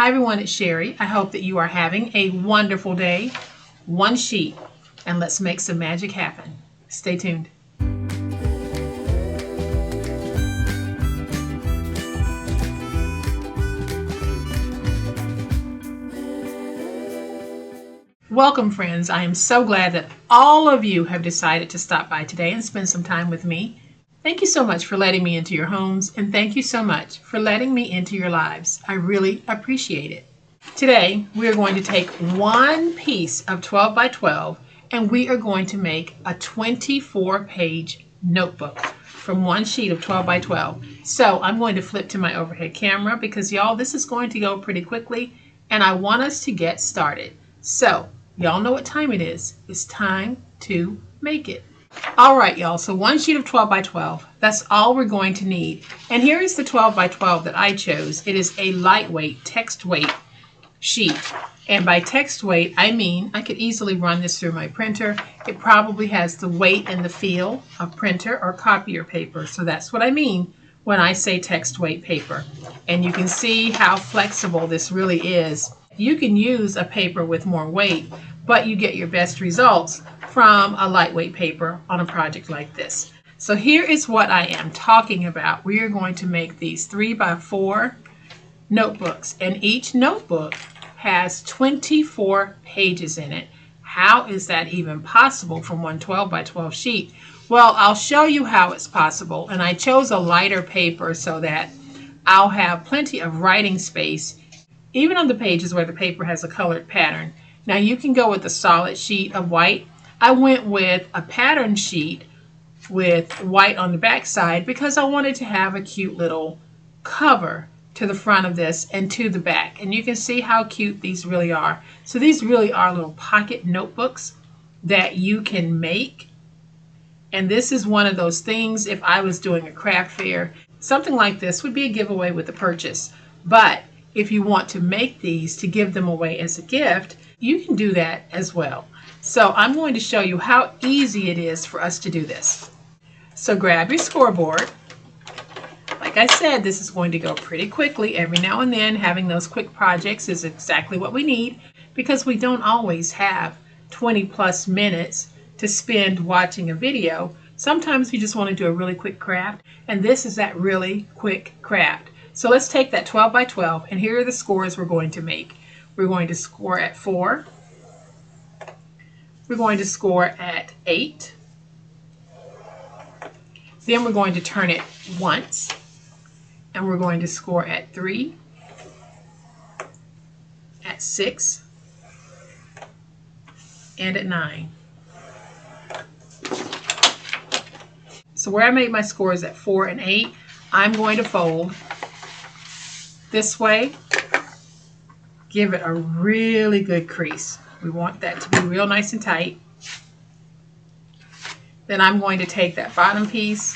Hi everyone, it's Sherry. I hope that you are having a wonderful day. One sheet, and let's make some magic happen. Stay tuned. Welcome friends. I am so glad that all of you have decided to stop by today and spend some time with me. Thank you so much for letting me into your homes, and thank you so much for letting me into your lives. I really appreciate it. Today, we are going to take one piece of 12 by 12 and we are going to make a 24-page notebook from one sheet of 12 by 12. So I'm going to flip to my overhead camera because y'all, this is going to go pretty quickly and I want us to get started. So y'all know what time it is. It's time to make it. All right, y'all, so one sheet of 12 by 12, that's all we're going to need. And here is the 12 by 12 that I chose. It is a lightweight, text weight sheet. And by text weight, I mean I could easily run this through my printer. It probably has the weight and the feel of printer or copier paper. So that's what I mean when I say text weight paper. And you can see how flexible this really is. You can use a paper with more weight, but you get your best results from a lightweight paper on a project like this. So here is what I am talking about. We are going to make these 3 by 4 notebooks, and each notebook has 24 pages in it. How is that even possible from one 12 by 12 sheet? Well, I'll show you how it's possible, and I chose a lighter paper so that I'll have plenty of writing space even on the pages where the paper has a colored pattern. Now you can go with a solid sheet of white. I went with a pattern sheet with white on the back side because I wanted to have a cute little cover to the front of this and to the back. And you can see how cute these really are. So these really are little pocket notebooks that you can make. And this is one of those things, if I was doing a craft fair, something like this would be a giveaway with the purchase. But if you want to make these to give them away as a gift, you can do that as well. So I'm going to show you how easy it is for us to do this. So grab your scoreboard. Like I said, this is going to go pretty quickly. Every now and then, having those quick projects is exactly what we need because we don't always have 20+ minutes to spend watching a video. Sometimes we just want to do a really quick craft, and this is that really quick craft. So let's take that 12 by 12, and here are the scores we're going to make. We're going to score at 4. We're going to score at 8. Then we're going to turn it once, and we're going to score at 3, at 6, and at 9. So where I made my scores at 4 and 8, I'm going to fold this way. Give it a really good crease. We want that to be real nice and tight. Then I'm going to take that bottom piece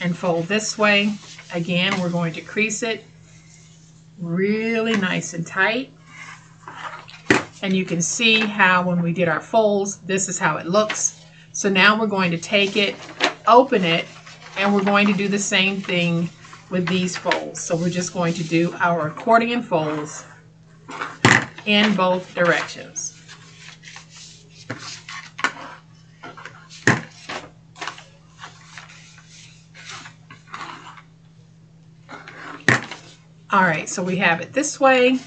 and fold this way. Again, we're going to crease it really nice and tight. And you can see how when we did our folds, this is how it looks. So now we're going to take it, open it, and we're going to do the same thing with these folds. So we're just going to do our accordion folds in both directions. All right, so we have it this way,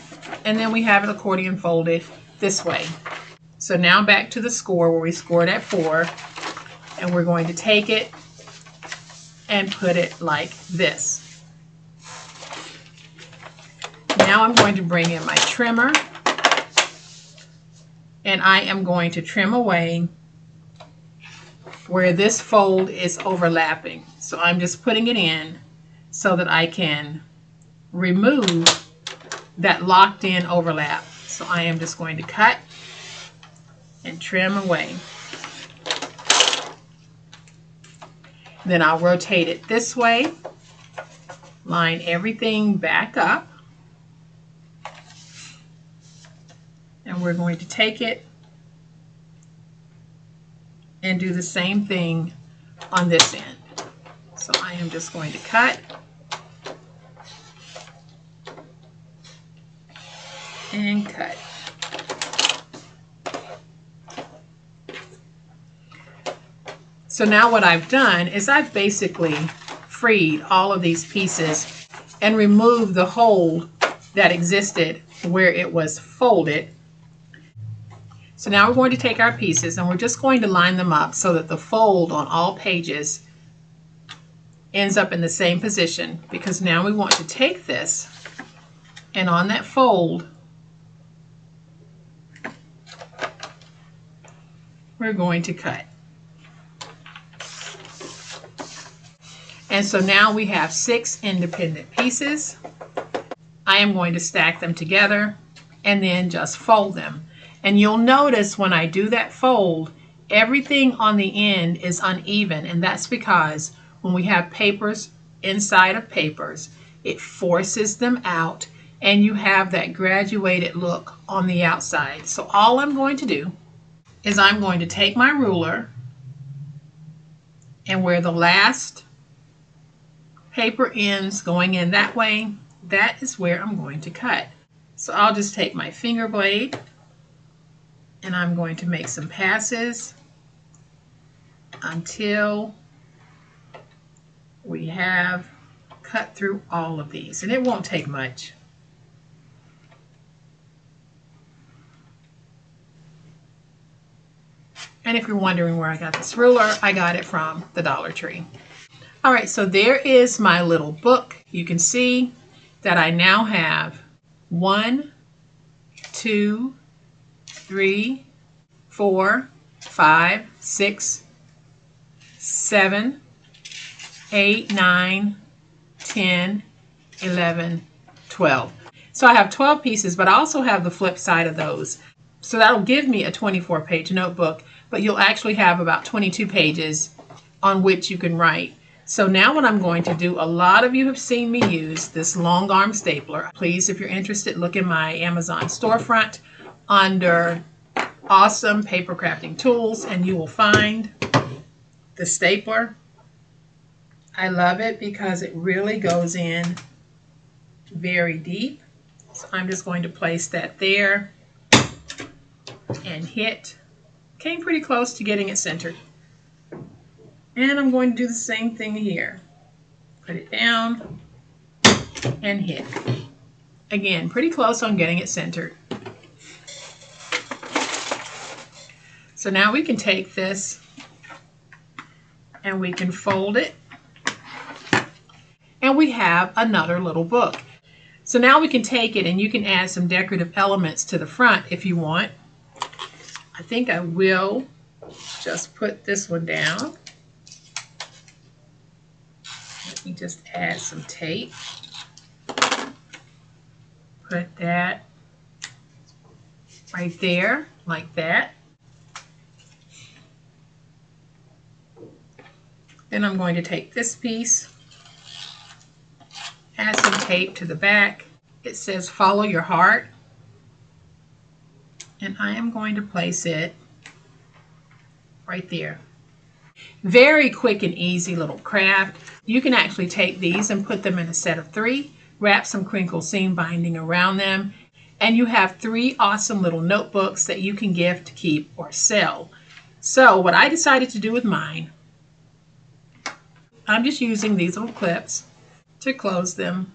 and then we have it accordion folded this way. So now back to the score where we scored at 4, and we're going to take it and put it like this. Now I'm going to bring in my trimmer, and I am going to trim away where this fold is overlapping. So I'm just putting it in so that I can remove that locked in overlap. So I am just going to cut and trim away. Then I'll rotate it this way, line everything back up, and we're going to take it and do the same thing on this end. So I am just going to cut and cut. So now what I've done is I've basically freed all of these pieces and removed the hold that existed where it was folded. So now we're going to take our pieces and we're just going to line them up so that the fold on all pages ends up in the same position, because now we want to take this and on that fold we're going to cut. And so now we have 6 independent pieces. I am going to stack them together and then just fold them. And you'll notice when I do that fold, everything on the end is uneven, and that's because when we have papers inside of papers, it forces them out and you have that graduated look on the outside. So all I'm going to do is I'm going to take my ruler, and where the last paper ends going in that way, that is where I'm going to cut. So I'll just take my finger blade and I'm going to make some passes until we have cut through all of these, and it won't take much. And if you're wondering where I got this ruler, I got it from the Dollar Tree. All right, so there is my little book. You can see that I now have 1, 2, 3, 4, 5, 6, 7, 8, 9, 10, 11, 12. So I have 12 pieces, but I also have the flip side of those. So that'll give me a 24-page notebook, but you'll actually have about 22 pages on which you can write. So now what I'm going to do, a lot of you have seen me use this long arm stapler. Please, if you're interested, look in my Amazon storefront under Awesome Paper Crafting Tools, and you will find the stapler. I love it because it really goes in very deep. So I'm just going to place that there and hit. Came pretty close to getting it centered. And I'm going to do the same thing here. Put it down and hit. Again, pretty close on getting it centered. So now we can take this and we can fold it. And we have another little book. So now we can take it and you can add some decorative elements to the front if you want. I think I will just put this one down. Let me just add some tape. Put that right there, like that. Then I'm going to take this piece, add some tape to the back. It says follow your heart. And I am going to place it right there. Very quick and easy little craft. You can actually take these and put them in a set of 3, wrap some crinkle seam binding around them, and you have 3 awesome little notebooks that you can gift, keep, or sell. So what I decided to do with mine, I'm just using these little clips to close them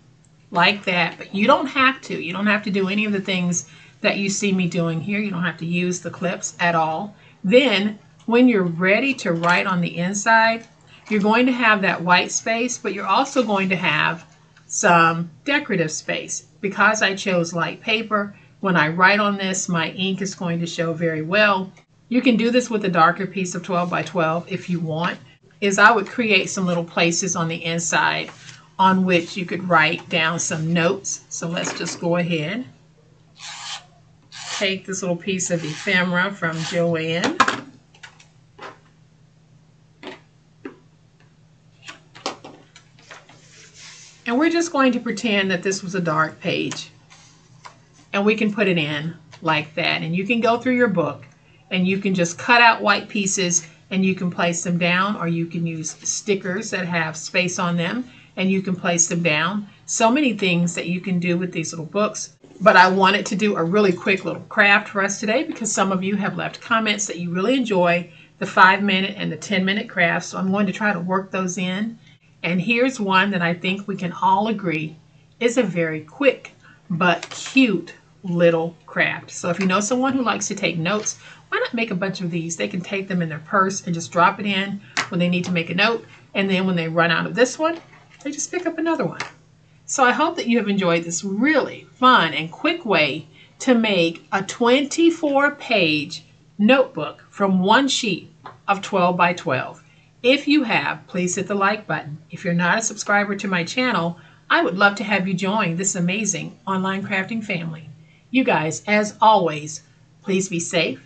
like that, but you don't have to. You don't have to do any of the things that you see me doing here. You don't have to use the clips at all. Then when you're ready to write on the inside, you're going to have that white space, but you're also going to have some decorative space. Because I chose light paper, when I write on this, my ink is going to show very well. You can do this with a darker piece of 12 by 12 if you want. Is I would create some little places on the inside on which you could write down some notes. So let's just go ahead. Take this little piece of ephemera from Joanne. And we're just going to pretend that this was a dark page. And we can put it in like that. And you can go through your book and you can just cut out white pieces and you can place them down, or you can use stickers that have space on them and you can place them down. So many things that you can do with these little books. But I wanted to do a really quick little craft for us today because some of you have left comments that you really enjoy the 5-minute and the 10-minute crafts. So I'm going to try to work those in. And here's one that I think we can all agree is a very quick but cute little craft. So if you know someone who likes to take notes, why not make a bunch of these? They can take them in their purse and just drop it in when they need to make a note. And then when they run out of this one, they just pick up another one. So I hope that you have enjoyed this really fun and quick way to make a 24-page notebook from one sheet of 12 by 12. If you have, please hit the like button. If you're not a subscriber to my channel, I would love to have you join this amazing online crafting family. You guys, as always, please be safe,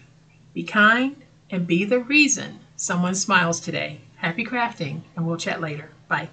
be kind, and be the reason someone smiles today. Happy crafting, and we'll chat later. Bye.